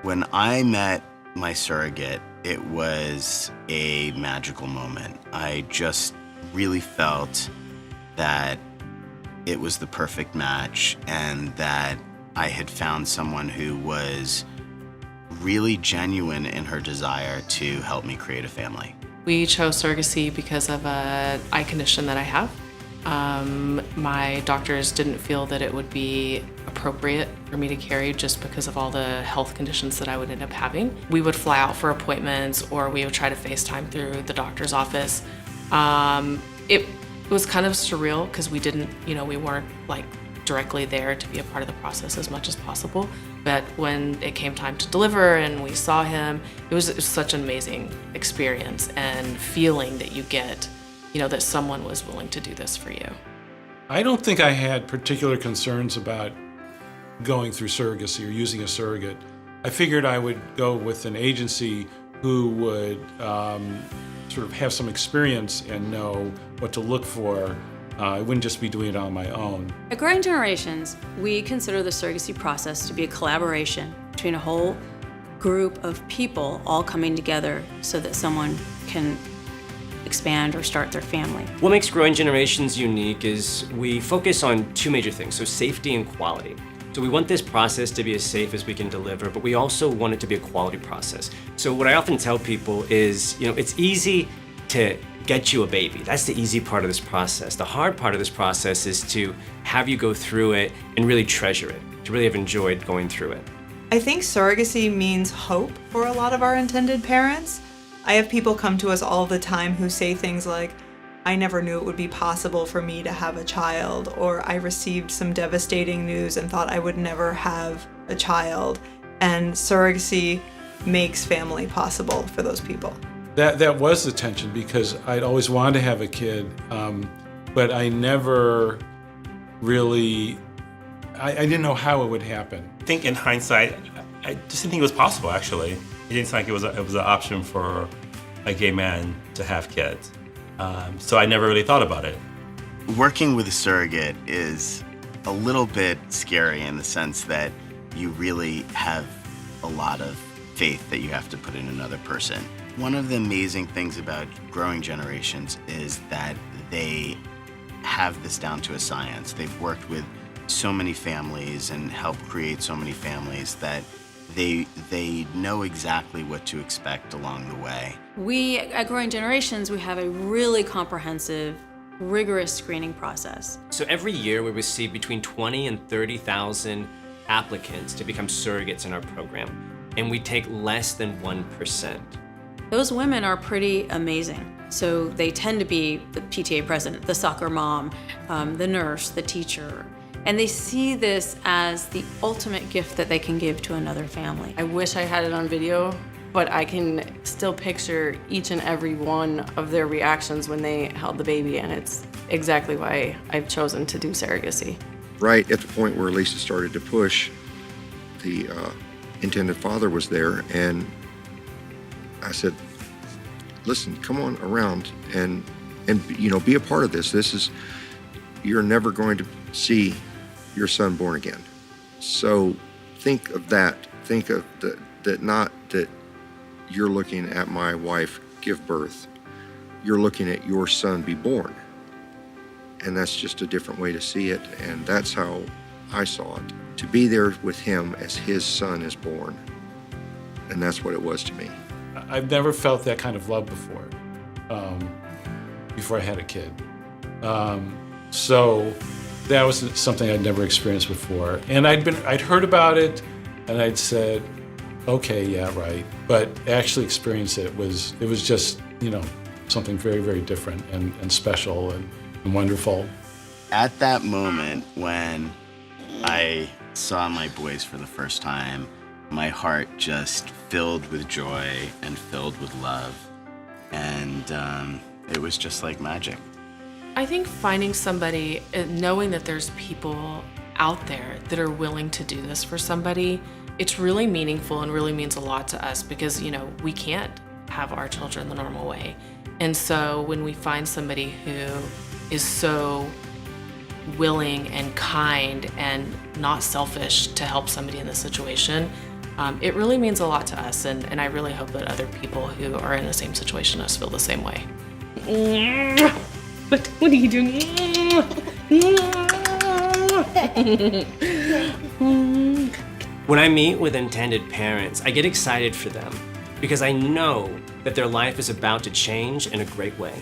When I met my surrogate, it was a magical moment. I just really felt that it was the perfect match and that I had found someone who was really genuine in her desire to help me create a family. We chose surrogacy because of an eye condition that I have. My doctors didn't feel that it would be appropriate for me to carry just because of all the health conditions that I would end up having. We would fly out for appointments or we would try to FaceTime through the doctor's office. It was kind of surreal because we weren't like directly there to be a part of the process as much as possible. But when it came time to deliver and we saw him, it was such an amazing experience and feeling that you get, that someone was willing to do this for you. I don't think I had particular concerns about going through surrogacy or using a surrogate. I figured I would go with an agency who would sort of have some experience and know what to look for. I wouldn't just be doing it on my own. At Growing Generations, we consider the surrogacy process to be a collaboration between a whole group of people all coming together so that someone can expand or start their family. What makes Growing Generations unique is we focus on two major things, so safety and quality. So we want this process to be as safe as we can deliver, but we also want it to be a quality process. So what I often tell people is, it's easy to get you a baby. That's the easy part of this process. The hard part of this process is to have you go through it and really treasure it, to really have enjoyed going through it. I think surrogacy means hope for a lot of our intended parents. I have people come to us all the time who say things like, I never knew it would be possible for me to have a child, or I received some devastating news and thought I would never have a child. And surrogacy makes family possible for those people. That was the tension because I'd always wanted to have a kid, but I never really, I didn't know how it would happen. I think in hindsight, I just didn't think it was possible, actually. It didn't seem like it was an option for a gay man to have kids. So I never really thought about it. Working with a surrogate is a little bit scary in the sense that you really have a lot of faith that you have to put in another person. One of the amazing things about Growing Generations is that they have this down to a science. They've worked with so many families and helped create so many families that they know exactly what to expect along the way. We, at Growing Generations, we have a really comprehensive, rigorous screening process. So every year we receive between 20 and 30,000 applicants to become surrogates in our program, and we take less than 1%. Those women are pretty amazing. So they tend to be the PTA president, the soccer mom, the nurse, the teacher. And they see this as the ultimate gift that they can give to another family. I wish I had it on video, but I can still picture each and every one of their reactions when they held the baby, and it's exactly why I've chosen to do surrogacy. Right at the point where Lisa started to push, the intended father was there, and I said, listen, come on around and be a part of this. You're never going to see your son born again. So think of that. Think of that not that you're looking at my wife give birth. You're looking at your son be born. And that's just a different way to see it. And that's how I saw it. To be there with him as his son is born. And that's what it was to me. I've never felt that kind of love before I had a kid. So that was something I'd never experienced before. And I'd heard about it and I'd said, okay, yeah, right. But actually experience it was just, something very, very different and special and wonderful. At that moment when I saw my boys for the first time, my heart just filled with joy and filled with love. And it was just like magic. I think finding somebody, knowing that there's people out there that are willing to do this for somebody, it's really meaningful and really means a lot to us because, we can't have our children the normal way. And so when we find somebody who is so willing and kind and not selfish to help somebody in this situation, It really means a lot to us, and I really hope that other people who are in the same situation as us feel the same way. What are you doing? When I meet with intended parents, I get excited for them because I know that their life is about to change in a great way.